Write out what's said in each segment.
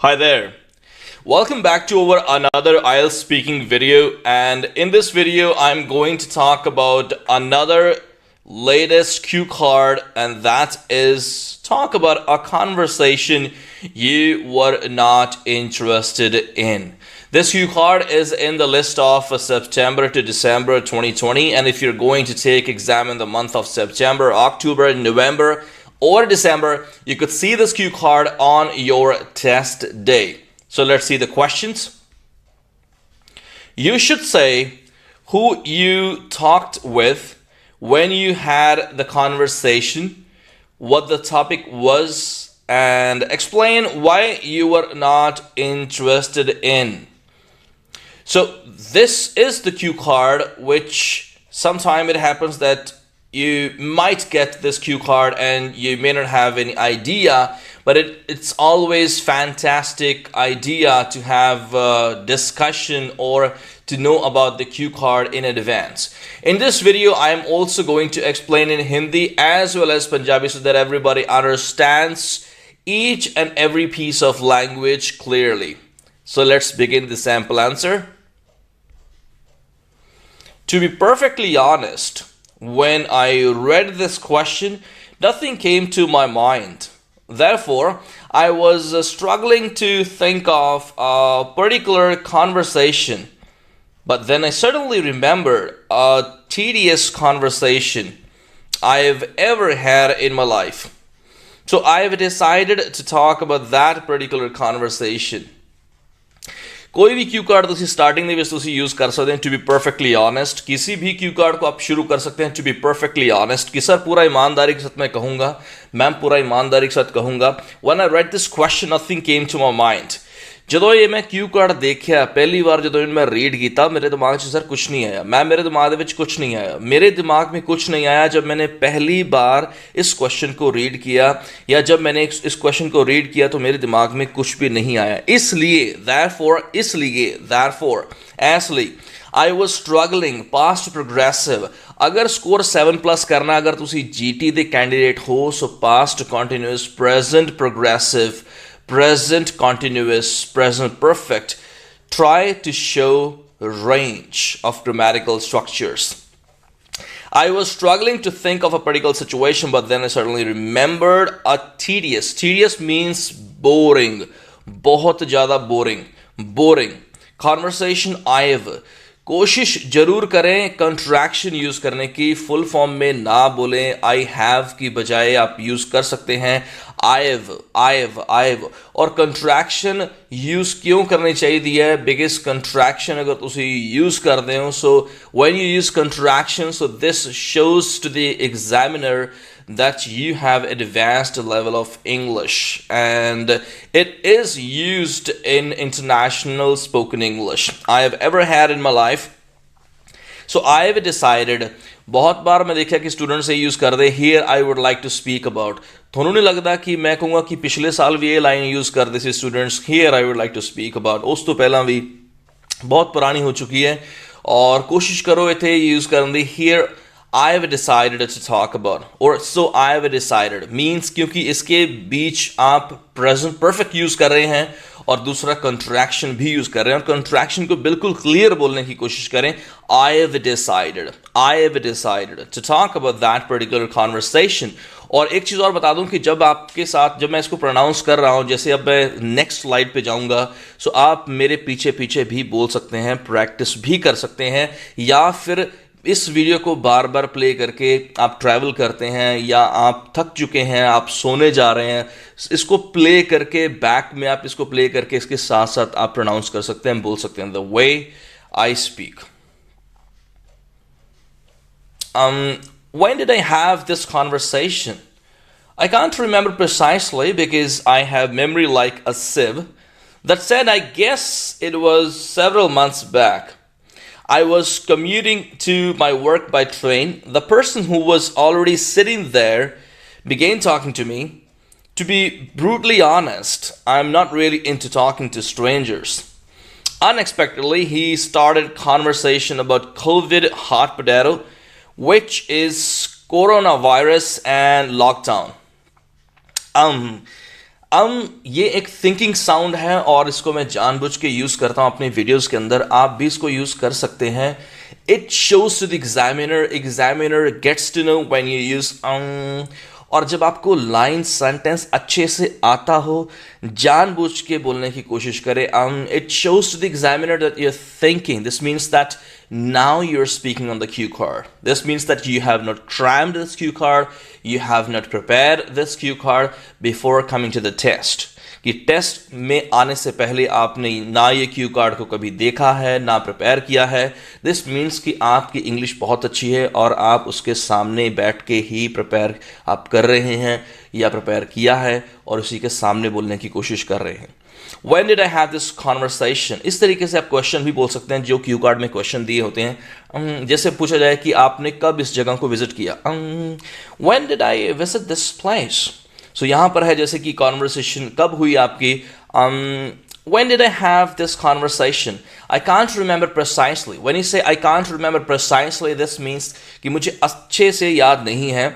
Hi there. Welcome back to our another IELTS speaking video, and in this video I'm going to talk about another latest cue card, and that is talk about a conversation you were not interested in. This cue card is in the list of September to December 2020, and if you're going to take exam in the month of September, October, November or December, you could see this cue card on your test day. So let's see the questions. You should say who you talked with when you had the conversation, what the topic was, and explain why you were not interested in. So this is the cue card, which sometime it happens that you might get this cue card and you may not have any idea, but it's always fantastic idea to have a discussion or to know about the cue card in advance. In this video, I am also going to explain in Hindi as well as Punjabi so that everybody understands each and every piece of language clearly. So let's begin the sample answer. To be perfectly honest, when I read this question, nothing came to my mind. Therefore, I was struggling to think of a particular conversation. But then I suddenly remembered a tedious conversation I've ever had in my life. So I've decided to talk about that particular conversation. कोई भी Q card तुसी starting ਦੇ ਵਿੱਚ ਤੁਸੀਂ use कर सकते हैं to be perfectly honest. किसी भी क्यू कार्ड को आप शुरू कर सकते हैं टू बी परफेक्टली ऑनेस्ट कि सर पूरा ईमानदारी के साथ मैं कहूँगा, मैम पूरा ईमानदारी के साथ कहूँगा. When I read this question nothing came to my mind. ਜਦੋਂ ਇਹ ਮੈਂ क्यू कार्ड ਦੇਖਿਆ ਪਹਿਲੀ ਵਾਰ ਜਦੋਂ ਇਹਨੂੰ मैं रीड ਕੀਤਾ मेरे दिमाग 'ਚ सर कुछ नहीं आया. मेरे दिमाग ਦੇ ਵਿੱਚ कुछ नहीं आया. मेरे दिमाग में कुछ नहीं आया जब मैंने पहली बार इस क्वेश्चन को रीड किया या जब मैंने इस क्वेश्चन को रीड किया तो मेरे दिमाग में कुछ भी नहीं आया. इसलिए therefore ऐसली I was struggling past progressive. अगर स्कोर 7+ करना अगर तुसी GT ਦੇ कैंडिडेट हो सो past continuous, present progressive, present continuous, present perfect. Try to show range of grammatical structures. I was struggling to think of a particular situation, but then I suddenly remembered a tedious. Tedious means boring. बहुत ज़्यादा boring. Conversation I've. कोशिश जरूर करें contraction use करने की. Full form में ना बोलें. आई हैव की बजाय आप यूज कर सकते हैं I've. और कंट्रैक्शन यूज क्यों करनी चाहिए है बिकॉज कंट्रैक्शन अगर तुम यूज करते हो so when you use contraction so this shows to the examiner that you have advanced level of English, and it is used in international spoken English I have ever had in my life. So I have decided, बहुत बार मैं देखा कि student से use कर दे here I would like to speak about. थोनों नहीं लगता कि मैं कहूँगा कि पिछले साल भी ये लाइन यूज़ कर दे students here I would like to speak about. उस तो पहला भी बहुत पुरानी हो चुकी है और कोशिश करो इथे यूज़ कर दी here I have decided to talk about, or so I have decided means क्योंकि इसके बीच आप present perfect यूज कर रहे हैं और दूसरा contraction भी यूज कर रहे हैं और contraction को बिल्कुल क्लियर बोलने की कोशिश करें. I have decided to talk about that particular conversation. और एक चीज़ और बता दूं कि जब आपके साथ जब मैं इसको प्रोनाउंस कर रहा हूं, जैसे अब मैं नेक्स्ट स्लाइड पे जाऊंगा सो आप मेरे पीछे भी बोल सकते हैं, प्रैक्टिस भी कर सकते हैं, या फिर इस वीडियो को बार बार प्ले करके आप ट्रैवल करते हैं या आप थक चुके हैं, आप सोने जा रहे हैं, इसको प्ले करके बैक में आप इसको प्ले करके इसके साथ साथ आप प्रोनाउंस कर सकते हैं, बोल सकते हैं the way I speak. When did I have this conversation? I can't remember precisely because I have memory like a sieve. That said, I guess it was several months back. I was commuting to my work by train. The person who was already sitting there began talking to me. To be brutally honest, I'm not really into talking to strangers. Unexpectedly, he started conversation about COVID hot potato, which is coronavirus and lockdown. ये एक thinking sound है और इसको मैं जानबूझ के use करता हूं अपने वीडियोस के अंदर, आप भी इसको यूज कर सकते हैं. It shows to the examiner gets to know when you use और जब आपको लाइन सेंटेंस अच्छे से आता हो, जानबूझ के बोलने की कोशिश करें. It shows to the examiner that you are thinking. This means that now you're speaking on the cue card. This means that you have not crammed this cue card, you have not prepared this cue card before coming to the test. कि test में आने से पहले आपने ना ये Q card को कभी देखा है, ना प्रिपेयर किया है. दिस मीन्स कि आपकी इंग्लिश बहुत अच्छी है और आप उसके सामने बैठ के ही प्रिपेयर आप कर रहे हैं या प्रिपेयर किया है और उसी के सामने बोलने की कोशिश कर रहे हैं. When did I have this conversation? इस तरीके से आप क्वेश्चन भी बोल सकते हैं जो क्यू कार्ड में क्वेश्चन दिए होते हैं. जैसे पूछा जाए कि आपने कब इस जगह को विजिट किया. When did I visit this place? So यहाँ पर है जैसे कि कॉन्वर्सेशन कब हुई आपकी. When did I have this conversation? I can't remember precisely. When you say I can't remember precisely, this means कि मुझे अच्छे से याद नहीं है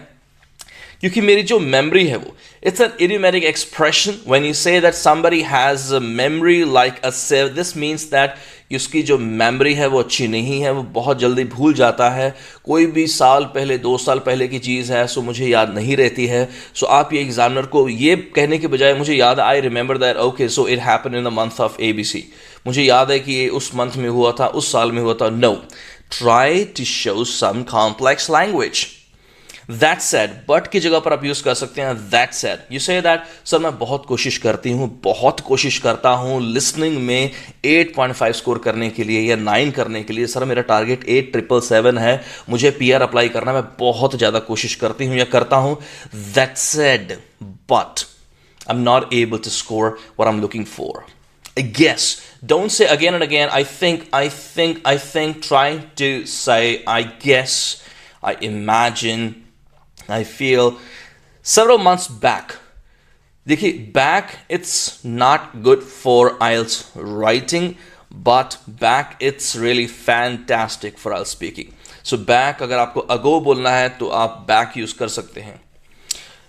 क्योंकि मेरी जो मेमोरी है वो it's an idiomatic expression. When you say that somebody has a memory like a sieve, this means that उसकी जो मेमोरी है वो अच्छी नहीं है, वो बहुत जल्दी भूल जाता है. कोई भी साल पहले 2 साल पहले की चीज़ है सो मुझे याद नहीं रहती है. सो आप ये एग्जामिनर को ये कहने के बजाय मुझे याद, I remember that okay so it happen in the month of ABC, मुझे याद है कि ये उस मंथ में हुआ था, उस साल में हुआ था. No, try to show some complex language. That said, but की जगह पर आप यूज कर सकते हैं that said. You say that sir मैं बहुत कोशिश करती हूँ, बहुत कोशिश करता हूँ लिसनिंग में 8.5 स्कोर करने के लिए या 9 करने के लिए. सर मेरा टारगेट 8,777 है, मुझे PR अप्लाई करना, मैं बहुत ज़्यादा कोशिश करती हूँ या करता हूँ. That said, but I'm not able to score what I'm looking for. I guess. Don't say again and again, I think. Trying to say, I guess, I imagine, I feel. Several months back, देखिए back it's not good for IELTS writing, but back it's really fantastic for IELTS speaking. So back अगर आपको ago बोलना है तो आप back use कर सकते हैं.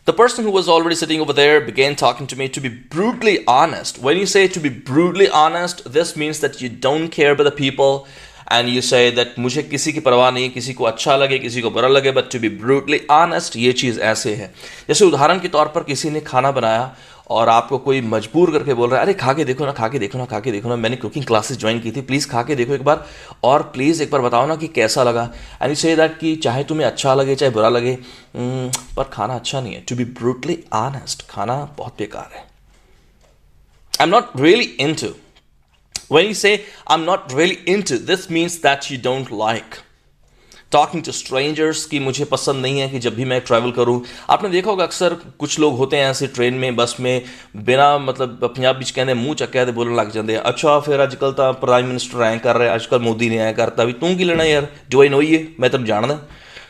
The person who was already sitting over there began talking to me. To be brutally honest, when you say to be brutally honest, this means that you don't care about the people. And you say that मुझे किसी की परवाह नहीं, किसी को अच्छा लगे किसी को बुरा लगे. But to be brutally honest, ये चीज़ ऐसे है जैसे उदाहरण के तौर पर किसी ने खाना बनाया और आपको कोई मजबूर करके बोल रहा है, अरे खा के देखो ना, खा के देखो ना, खा के देखो ना, मैंने कुकिंग क्लासेस ज्वाइन की थी, प्लीज़ खा के देखो एक बार और प्लीज़ एक बार बताओ ना कि कैसा लगा. एंड यू से दैट कि चाहे तुम्हें अच्छा लगे चाहे बुरा लगे, पर खाना अच्छा नहीं है. टू बी ब्रूटली ऑनेस्ट, खाना बहुत बेकार है. आई am not really into. When you say I'm not really into, this means that you don't like talking to strangers. कि मुझे पसंद नहीं है कि जब भी मैं ट्रैवल करूं. आपने देखा होगा अक्सर कुछ लोग होते हैं ऐसे ट्रेन में बस में बिना मतलब पंजाबी च कहते मूँह चक्या दे बोलने लग जाते हैं. अच्छा फिर अजकल तो प्राइम मिनिस्टर आए कर रहे हैं, आजकल मोदी ने आया करता भी तू की लेना यार, डू आई नो ये, मैं तेन जानदा.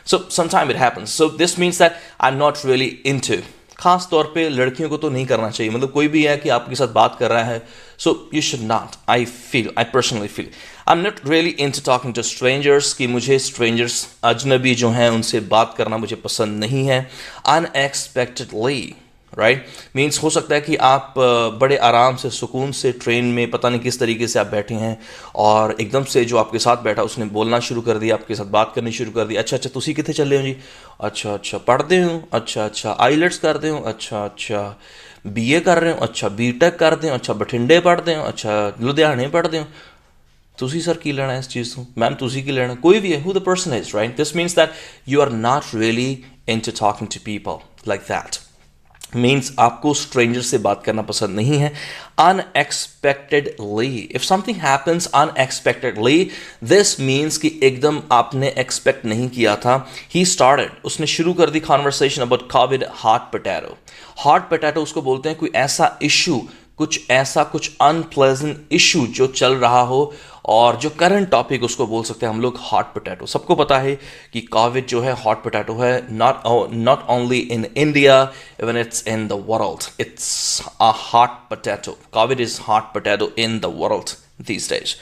So sometime it happens. So this means that I am not really into. खास तौर पे लड़कियों को तो नहीं करना चाहिए, मतलब कोई भी है कि आपके साथ बात कर रहा है, so you should not. I personally feel I am not really into talking to strangers. कि मुझे स्ट्रेंजर्स अजनबी जो हैं उनसे बात करना मुझे पसंद नहीं है. अनएक्सपेक्टेडली, राइट, मीन्स हो सकता है कि आप बड़े आराम से सुकून से ट्रेन में पता नहीं किस तरीके से आप बैठे हैं और एकदम से जो आपके साथ बैठा उसने बोलना शुरू कर दिया, आपके साथ बात करनी शुरू कर दी. अच्छा तुसी कितने चले हो जी? अच्छा पढ़ते हो, अच्छा आईलेट्स करते हो, अच्छा BA कर रहे हो, अच्छा BTech करते हो, अच्छा बठिंडे पढ़ते हो, अच्छा लुधियाने पढ़ते हो. तुसी सर की लेना है इस चीज़ को, मैम तुसी की लेना, कोई भी है, who the person is, right? This means that you are not really into talking to people like that. Means आपको स्ट्रेंजर से बात करना पसंद नहीं है. Unexpectedly, if something happens unexpectedly, this means कि एकदम आपने एक्सपेक्ट नहीं किया था. ही स्टार्टेड, उसने शुरू कर दी conversation about covid hot potato. Hot potato उसको बोलते हैं कोई ऐसा इशू, कुछ अनप्लेजेंट इशू जो चल रहा हो और जो करंट टॉपिक उसको बोल सकते हैं हम लोग हॉट पोटैटो. सबको पता है कि कोविड जो है हॉट पोटैटो है, not only in India, even it's in the world. It's a hot potato. Covid is hot potato in the world these days,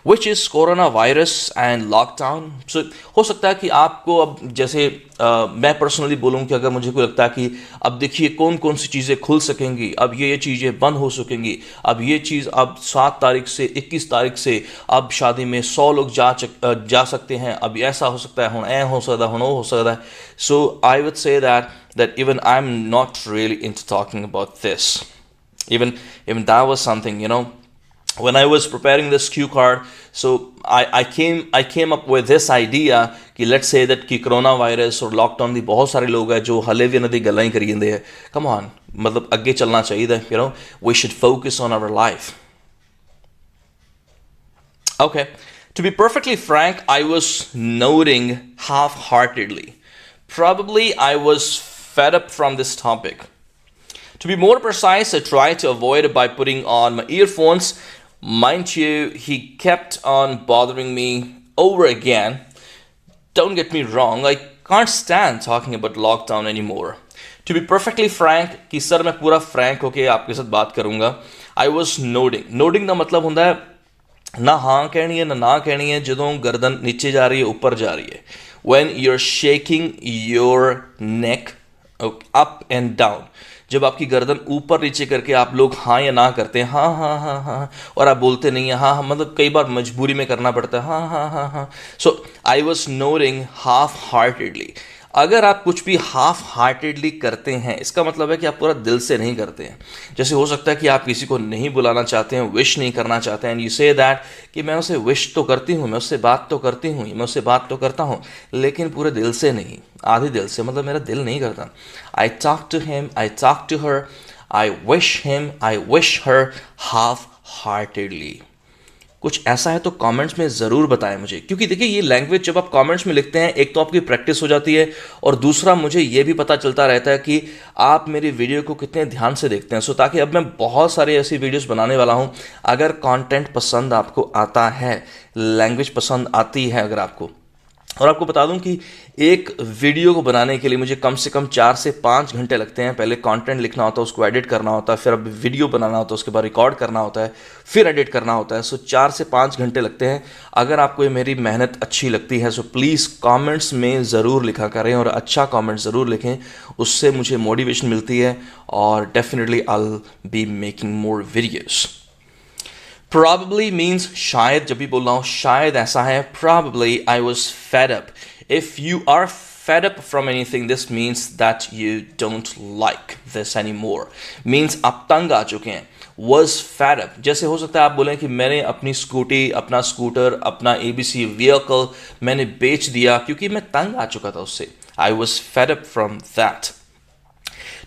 which is coronavirus and lockdown. So हो सकता है कि आपको अब जैसे मैं पर्सनली बोलूँ कि अगर मुझे कोई लगता है कि अब देखिए कौन कौन सी चीज़ें खुल सकेंगी, अब ये चीज़ें बंद हो सकेंगी, अब ये चीज़ अब 7 तारीख से 21 तारीख से अब शादी में 100 लोग जा सकते हैं, अब ऐसा हो सकता है, हुण ऐ हो सकता है, हुण वो हो सकता है. So I would say that even I'm not really into talking about this. Even that was something, when I was preparing this cue card, so I came up with this idea कि let's say that कि coronavirus और lockdown दी बहुत सारे लोग हैं जो हले भी नदी गल्लां ही करी जंदे हैं. Come on, मतलब अगे चलना चाहिए, we should focus on our life. Okay, to be perfectly frank, I was nodding half-heartedly. Probably I was fed up from this topic. To be more precise, I tried to avoid it by putting on my earphones. Mind you, he kept on bothering me over again. Don't get me wrong, I can't stand talking about lockdown anymore. To be perfectly frank, कि sir मैं पूरा frank होके आपके साथ बात करूँगा. I was nodding. Nodding का मतलब होता है ना हाँ कहनी है ना कहनी है ਜਦੋਂ गर्दन नीचे जा रही है ऊपर जा रही है. When you're shaking your neck up and down, जब आपकी गर्दन ऊपर नीचे करके आप लोग हाँ या ना करते हैं, हाँ हाँ हाँ हाँ, और आप बोलते नहीं हैं हाँ, मतलब कई बार मजबूरी में करना पड़ता है हाँ हाँ हाँ हाँ. So I was nodding half heartedly. अगर आप कुछ भी हाफ हार्टेडली करते हैं इसका मतलब है कि आप पूरा दिल से नहीं करते हैं. जैसे हो सकता है कि आप किसी को नहीं बुलाना चाहते हैं, विश नहीं करना चाहते हैं, एंड यू से दैट कि मैं उसे विश तो करती हूँ, मैं उससे बात तो करती हूँ, मैं उससे बात तो करता हूँ, लेकिन पूरे दिल से नहीं, आधे दिल से, मतलब मेरा दिल नहीं करता. I talk to him, I talk to her, I wish him, I wish her half heartedly. कुछ ऐसा है तो कमेंट्स में ज़रूर बताएं मुझे, क्योंकि देखिए ये लैंग्वेज जब आप कमेंट्स में लिखते हैं एक तो आपकी प्रैक्टिस हो जाती है और दूसरा मुझे ये भी पता चलता रहता है कि आप मेरी वीडियो को कितने ध्यान से देखते हैं. सो ताकि अब मैं बहुत सारी ऐसी वीडियोस बनाने वाला हूँ. अगर कंटेंट पसंद आपको आता है, लैंग्वेज पसंद आती है अगर आपको, और आपको बता दूं कि एक वीडियो को बनाने के लिए मुझे कम से कम 4 से 5 घंटे लगते हैं. पहले कंटेंट लिखना होता है, उसको एडिट करना होता है, फिर अब वीडियो बनाना होता है, उसके बाद रिकॉर्ड करना होता है, फिर एडिट करना होता है. सो 4 से 5 घंटे लगते हैं. अगर आपको ये मेरी मेहनत अच्छी लगती है सो प्लीज़ कमेंट्स में ज़रूर लिखा करें और अच्छा कमेंट ज़रूर लिखें. उससे मुझे मोटिवेशन मिलती है और definitely I will be making more videos. Probably means शायद, जब भी बोल रहा हूँ शायद ऐसा है. Probably I was fed up. If you are fed up from anything, this means that you don't like this anymore. Means आप तंग आ चुके हैं. Was fed up. जैसे हो सकता है आप बोलें कि मैंने अपनी स्कूटी, अपना स्कूटर, अपना ABC व्हीकल मैंने बेच दिया क्योंकि मैं तंग आ चुका था उससे. I was fed up from that.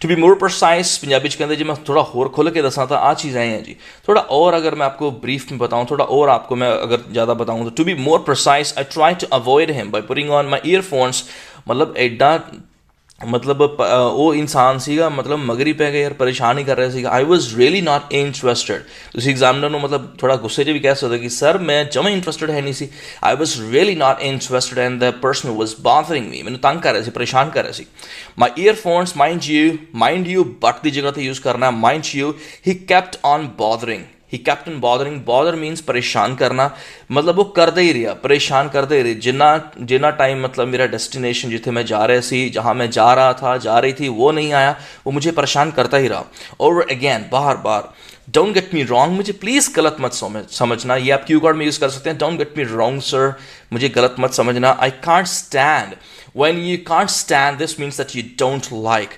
To be more precise Punjabi कहते जी मैं थोड़ा होर खोल के दसा था आ चीज़ हैं जी. थोड़ा और अगर मैं आपको ब्रीफ में बताऊं, थोड़ा और आपको मैं अगर ज़्यादा बताऊं तो to be more precise I try to avoid him by putting on my earphones. मतलब एडा मतलब वो इंसान सीगा मतलब मगरी पै गए यार, परेशान ही कर रहे सीगा. आई वॉज रियली नॉट इंटरेस्टेड. ਤੁਸੀਂ एग्जामिनर ਨੂੰ मतलब थोड़ा गुस्से 'ਚ भी कह सकते कि सर मैं जमा इंटरेस्टेड है नहीं सी. I was really not interested and the person was bothering me. मैंने तंग कर रहे सी, परेशान कर रहे सी. My earphones mind you but की जगह पर यूज़ करना, mind you he kept on bothering. ही kept on bothering. Bother means परेशान करना, मतलब वो करते ही रहा, परेशान करते ही रहे. जितना टाइम मतलब मेरा डेस्टिनेशन जिथे मैं जा रहे सी, जहाँ मैं जा रहा था, जा रही थी, वो नहीं आया, वो मुझे परेशान करता ही रहा. Over again, bar bar. Don't get me wrong, मुझे प्लीज़ गलत मत समझना. ये आप क्यू कार्ड में यूज़ कर सकते हैं. Don't get me wrong sir, मुझे गलत मत समझना. I can't stand. When you can't stand, this means that you don't like.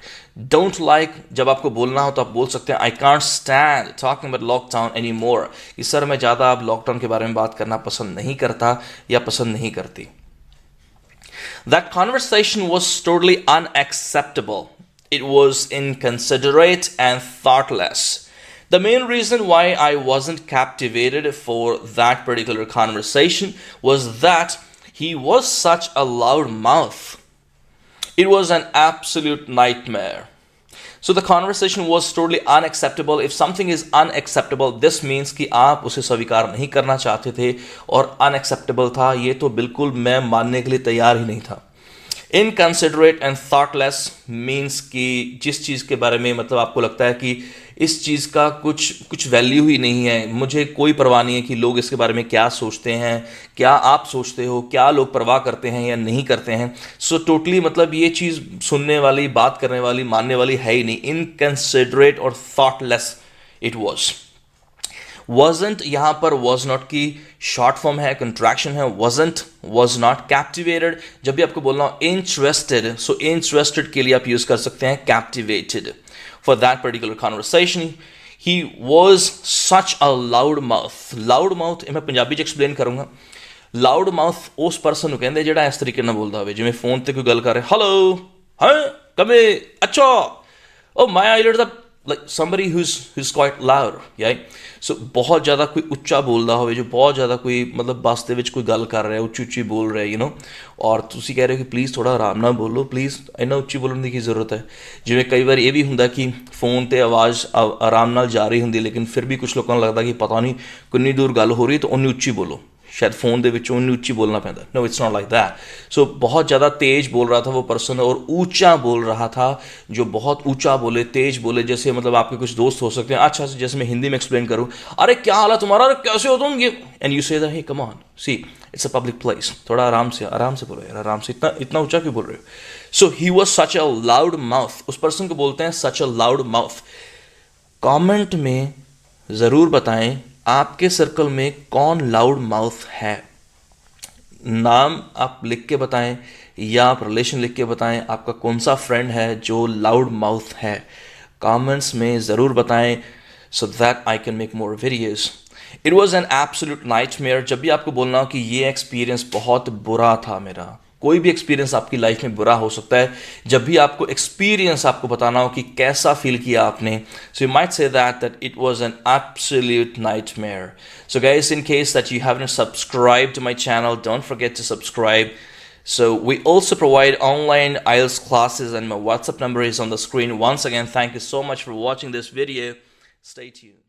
Don't like जब आपको बोलना हो तो आप बोल सकते हैं I can't stand talking about lockdown anymore. कि सर मैं ज़्यादा अब लॉकडाउन के बारे में बात करना पसंद नहीं करता या पसंद नहीं करती. That conversation was totally unacceptable. It was inconsiderate and thoughtless. The main reason why I wasn't captivated for that particular conversation was that he was such a loud mouth. It was an absolute nightmare. So the conversation was totally unacceptable. If something is unacceptable, this means कि आप उसे स्वीकार नहीं करना चाहते थे और unacceptable था, ये तो बिल्कुल मैं मानने के लिए तैयार ही नहीं था. Inconsiderate and thoughtless means कि जिस चीज़ के बारे में मतलब आपको लगता है कि इस चीज़ का कुछ वैल्यू ही नहीं है, मुझे कोई परवाह नहीं है कि लोग इसके बारे में क्या सोचते हैं, क्या आप सोचते हो, क्या लोग परवाह करते हैं या नहीं करते हैं। सो टोटली मतलब ये चीज़ सुनने वाली, बात करने वाली, मानने वाली है ही नहीं। इनकंसिडरेट और थॉटलेस इट वॉज। wasn't यहाँ पर was not की शॉर्ट फॉर्म है, कंट्रैक्शन है। wasn't, was not, captivated जब भी आपको बोलना हो interested, so interested के लिए आप यूज कर सकते हैं captivated for that particular conversation। he was such a loud mouth। loud mouth मैं पंजाबी च एक्सप्लेन करूंगा। loud mouth उस पर्सन ਨੂੰ ਕਹਿੰਦੇ ਜਿਹੜਾ ਇਸ ਤਰੀਕੇ ਨਾਲ ਬੋਲਦਾ ਹੋਵੇ, ਜਿਵੇਂ ਫੋਨ ਤੇ ਕੋਈ ਗੱਲ ਕਰ ਰਿਹਾ, ਹੈਲੋ, ਹਾਂ ਕਮੇ, ਅੱਛਾ, ओ my eyelids are like somebody who's quite loud, yeah। so बहुत ज़्यादा कोई ਉੱਚਾ ਬੋਲਦਾ ਹੋਵੇ, ਜੋ ਬਹੁਤ ज़्यादा ਕੋਈ ਮਤਲਬ ਬੱਸ ਦੇ ਵਿੱਚ ਕੋਈ ਗੱਲ ਕਰ ਰਿਹਾ, ਉੱਚੀ ਉੱਚੀ ਬੋਲ ਰਿਹਾ, ਔਰ ਤੁਸੀਂ ਕਹਿ ਰਹੇ ਹੋ ਕਿ ਪਲੀਜ਼ ਥੋੜਾ ਆਰਾਮ ਨਾਲ ਬੋਲੋ, ਪਲੀਜ਼ ਇੰਨਾ ਉੱਚੀ ਬੋਲਣ ਦੀ ਕੀ ਜ਼ਰੂਰਤ ਹੈ। ਜਿਵੇਂ ਕਈ ਵਾਰ ਇਹ ਵੀ ਹੁੰਦਾ ਕਿ ਫੋਨ ਤੇ ਆਵਾਜ਼ ਆਰਾਮ ਨਾਲ ਜਾ ਰਹੀ ਹੁੰਦੀ, ਲੇਕਿਨ ਫਿਰ ਵੀ ਕੁਝ ਲੋਕਾਂ ਨੂੰ ਲੱਗਦਾ ਕਿ ਪਤਾ ਨਹੀਂ ਕਿੰਨੀ ਦੂਰ ਗੱਲ ਹੋ ਰਹੀ, ਤਾਂ ਉਨੀ ਉੱਚੀ ਬੋਲੋ, शायद फ़ोन ਦੇ ਵਿੱਚੋਂ उन्नी ਉੱਚੀ बोलना पैंदा। No it's not like that. So बहुत ज़्यादा तेज बोल रहा था वो पर्सन, और ऊंचा बोल रहा था। जो बहुत ऊंचा बोले, तेज बोले, जैसे मतलब आपके कुछ दोस्त हो सकते हैं, अच्छा जैसे मैं हिंदी में एक्सप्लेन करूँ, अरे क्या हाल है तुम्हारा, अरे कैसे हो तुम, ये, and you say that, hey come on, see it's a public place, थोड़ा आराम से बोलो यार, आराम से, इतना ऊंचा क्यों बोल रहे हो। So he was such a loud mouth, उस पर्सन को बोलते हैं such a loud mouth. Comment में ज़रूर बताएं आपके सर्कल में कौन लाउड माउथ है। नाम आप लिख के बताएं या आप रिलेशन लिख के बताएं, आपका कौन सा फ्रेंड है जो लाउड माउथ है। कमेंट्स में ज़रूर बताएं so that I can make more videos. It was an absolute nightmare. जब भी आपको बोलना हो कि ये एक्सपीरियंस बहुत बुरा था मेरा, कोई भी एक्सपीरियंस आपकी लाइफ में बुरा हो सकता है, जब भी आपको एक्सपीरियंस आपको बताना हो कि कैसा फील किया आपने, so you might say that it was an absolute nightmare. So guys, in case that you haven't subscribed to my channel, don't forget to subscribe. So we also provide online IELTS classes, and my WhatsApp number is on the screen. Once again, thank you so much for watching this video. Stay tuned.